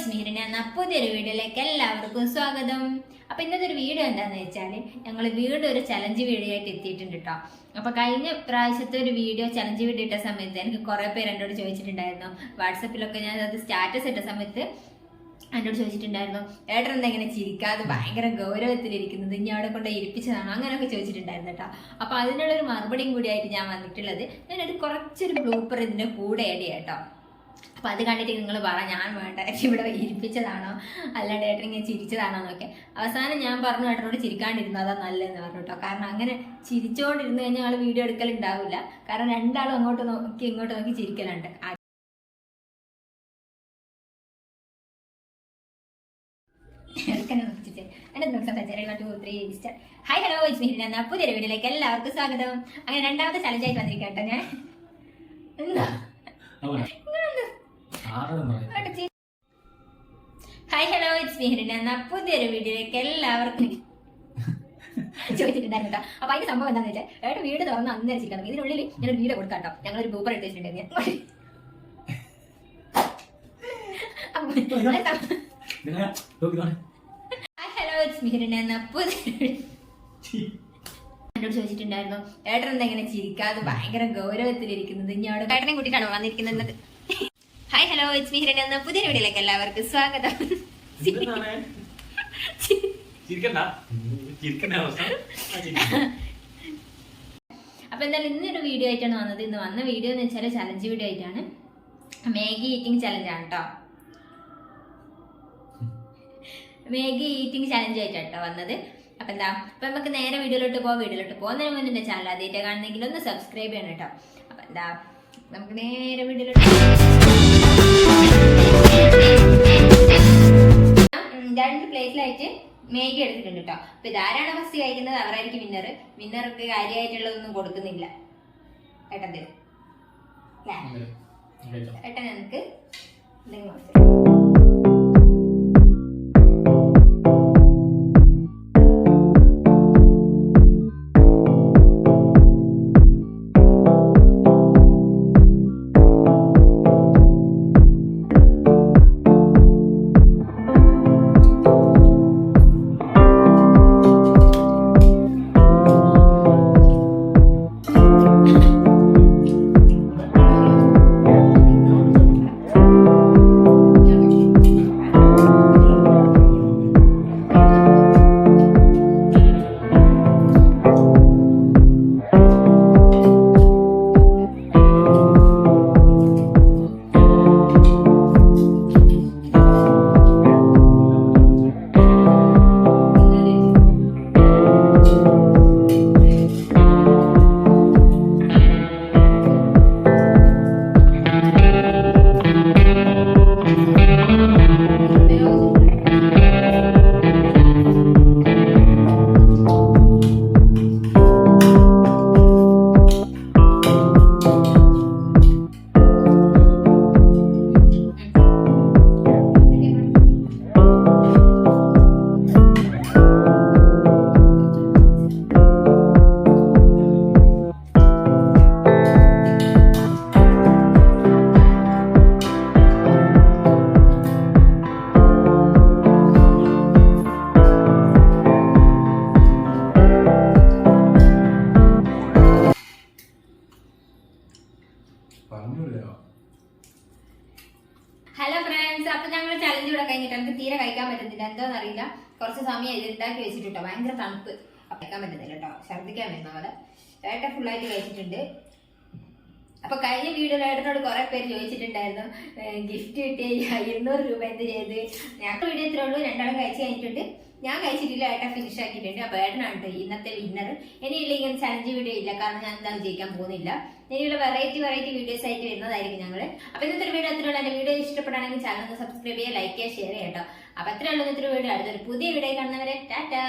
It's me Hiranya. പുതിയൊരു വീഡിയോയിലേക്ക് എല്ലാവർക്കും സ്വാഗതം. അപ്പൊ ഇന്നത്തെ ഒരു വീഡിയോ എന്താന്ന് വെച്ചാല് ഞങ്ങൾ വീണ്ടും ഒരു ചലഞ്ച് വീഡിയോ ആയിട്ട് എത്തിയിട്ടുണ്ട് കേട്ടോ. അപ്പൊ കഴിഞ്ഞ പ്രാവശ്യത്തെ ഒരു വീഡിയോ ചലഞ്ച് വീഡിയോ ഇട്ട സമയത്ത് എനിക്ക് കുറെ പേര് എന്നോട് ചോദിച്ചിട്ടുണ്ടായിരുന്നു. വാട്സപ്പിലൊക്കെ ഞാൻ അത് സ്റ്റാറ്റസ് ഇട്ട സമയത്ത് എന്നോട് ചോദിച്ചിട്ടുണ്ടായിരുന്നു, ഏട്ടൻ എന്താ ഇങ്ങനെ ചിരിക്കാതെ ഭയങ്കര ഗൗരവത്തിലിരിക്കുന്നത്, ഇനി അവിടെ കൊണ്ട് ഇരിപ്പിച്ചതാണോ, അങ്ങനെയൊക്കെ ചോദിച്ചിട്ടുണ്ടായിരുന്നു കേട്ടോ. അപ്പൊ അതിനുള്ളൊരു മറുപടിയും കൂടിയായിട്ട് ഞാൻ വന്നിട്ടുള്ളത്, ഞാനൊരു കുറച്ചൊരു ബ്ലൂപ്പർ ഇതിന്റെ കൂടെ ആഡ് ചെയ്യാം കേട്ടോ. അപ്പൊ അത് കണ്ടിട്ട് നിങ്ങൾ പറ, ഞാൻ വേണ്ട ഇവിടെ ഇരിപ്പിച്ചതാണോ അല്ലാണ്ട് ഏട്ടൻ ഇങ്ങനെ ചിരിച്ചതാണോ എന്നൊക്കെ. അവസാനം ഞാൻ പറഞ്ഞു ഏട്ടനോട് ചിരിക്കാണ്ടിരുന്നു അതാ നല്ലതെന്ന് പറഞ്ഞു കേട്ടോ. കാരണം അങ്ങനെ ചിരിച്ചോണ്ടിരുന്നു കഴിഞ്ഞാൽ ഞങ്ങൾ വീഡിയോ എടുക്കലുണ്ടാവില്ല. കാരണം രണ്ടാളും അങ്ങോട്ട് നോക്കി ഇങ്ങോട്ട് നോക്കി ചിരിക്കലുണ്ട്. Hi hello it's me Hiranya. പുതിയൊരു വീഡിയോയിലേക്ക് എല്ലാവർക്കും സ്വാഗതം. അങ്ങനെ രണ്ടാമത്തെ ചലഞ്ചായിട്ട് വന്നിരിക്കാം കേട്ടോ ഞാൻ. എന്താ hi hello it's me Hiranya. പുതിയൊരു വീഡിയോയിലേക്ക് എല്ലാവർക്കും ചോദിച്ചിട്ടുണ്ടായിരുന്നു കേട്ടോ. അപ്പൊ അതിന്റെ സംഭവം എന്താണെന്ന് വെച്ചാൽ ഏട്ടൻ വീട് തുറന്ന് അന്നേരം ചിരിക്കണം. ഇതിനുള്ളിൽ ഞാനൊരു വീഡിയോ കൊടുക്കാം കേട്ടോ. ഞങ്ങളൊരു ബ്ലൂപ്പർ ഇട്ട് വെച്ചിട്ടുണ്ടായിരുന്നു. എന്നോട് ചോദിച്ചിട്ടുണ്ടായിരുന്നു, ഏട്ടൻ എന്താ ഇങ്ങനെ ചിരിക്കാതെ ഭയങ്കര ഗൗരവത്തിലിരിക്കുന്നത്, ഇനി അവിടെ ഏട്ടനെ കൂട്ടിയിട്ടാണോ വന്നിരിക്കുന്നത്. Hi hello it's me Hiranya. പുതിയൊരു വീഡിയോയിലേക്ക് എല്ലാവർക്കും സ്വാഗതം. അപ്പൊ എന്തായാലും ഇന്നൊരു വീഡിയോ ആയിട്ടാണ് വന്നത്. ഇന്ന് വന്ന വീഡിയോ എന്ന് വെച്ചാൽ ചലഞ്ച് വീഡിയോ ആയിട്ടാണ്. മാഗി ഈറ്റിംഗ് ചലഞ്ച് ആണ് കേട്ടോ. മാഗി ഈറ്റിംഗ് ചലഞ്ച് ആയിട്ടാണ് കേട്ടോ വന്നത്. അപ്പൊ എന്താ, അപ്പൊ നമുക്ക് നേരെ വീഡിയോയിലോട്ട് പോകുന്നതിന് മുന്നേ എന്റെ ചാനൽ ആദ്യമായിട്ട് കാണുന്നെങ്കിൽ ഒന്ന് സബ്സ്ക്രൈബ് ചെയ്യണം കേട്ടോ. അപ്പൊ എന്താ, നമുക്ക് നേരെ വീഡിയോയിലോട്ട്. രണ്ട് പ്ലേറ്റിലായിട്ട് മാഗി എടുത്തിട്ടുണ്ട് കേട്ടോ. അപ്പൊ ഇതാരാണ് ഫസ്റ്റ് കഴിക്കുന്നത് അവരായിരിക്കും വിന്നർ. വിന്നർക്ക് കാര്യമായിട്ടുള്ളതൊന്നും കൊടുക്കുന്നില്ല. ഏട്ടൻ തരും ഏട്ടൻ എനിക്ക് എന്തെങ്കിലും ഹലോ ഫ്രണ്ട്സ്. അപ്പൊ ഞങ്ങൾ ചലഞ്ച് ഇവിടെ കഴിഞ്ഞിട്ട് എനിക്ക് തീരെ കഴിക്കാൻ പറ്റുന്നില്ല. എന്താണെന്ന് അറിയില്ല, കുറച്ച് സമയം ഇത് ഉണ്ടാക്കി വെച്ചിട്ടോ. ഭയങ്കര തണുപ്പ്, കഴിക്കാൻ പറ്റുന്നില്ല കേട്ടോ. ഛർദ്ദിക്കാൻ വരുന്ന പോലെ. ഏട്ടൻ ഫുള്ളായിട്ട് കഴിച്ചിട്ടുണ്ട്. അപ്പൊ കഴിഞ്ഞ വീഡിയോയിൽ ഏട്ടനോട് കുറെ പേര് ചോദിച്ചിട്ടുണ്ടായിരുന്നു, ഗിഫ്റ്റ് കിട്ടിയ 200 രൂപ എന്ത് ചെയ്ത്. ഞങ്ങളുടെ വീഡിയോ ഇത്രേ ഉള്ളൂ. രണ്ടാളും കഴിച്ച് കഴിഞ്ഞിട്ടുണ്ട്. ഞാൻ കഴിച്ചിട്ടില്ല, ഏട്ടൻ ഫിനിഷ് ആക്കിയിട്ടുണ്ട്. അപ്പൊ ഏട്ടനാണ് ഇന്നത്തെ വിന്നർ. ഇനിയില്ല ഇങ്ങനെ ചലഞ്ച് വീഡിയോ ഇല്ല, കാരണം ഞാൻ എന്താ വിജയിക്കാൻ പോകുന്നില്ല. ഇനിയുള്ള വെറൈറ്റി വീഡിയോസ് ആയിട്ട് വരുന്നതായിരിക്കും ഞങ്ങള്. അപ്പൊ ഇന്നത്തെ വീഡിയോ അത്രയുള്ള. എന്റെ വീഡിയോ ഇഷ്ടപ്പെടുകയാണെങ്കിൽ ചാനൽ ഒന്ന് സബ്സ്ക്രൈബ് ചെയ്യുക, ലൈക്ക് ചെയ്യുക, ഷെയർ ചെയ്യുക കേട്ടോ. അപ്പൊ അത്രയുള്ള ഇന്നത്തെ വീഡിയോ. അടുത്തൊരു പുതിയ വീഡിയോ കാണുന്നവരെ ടാറ്റാ.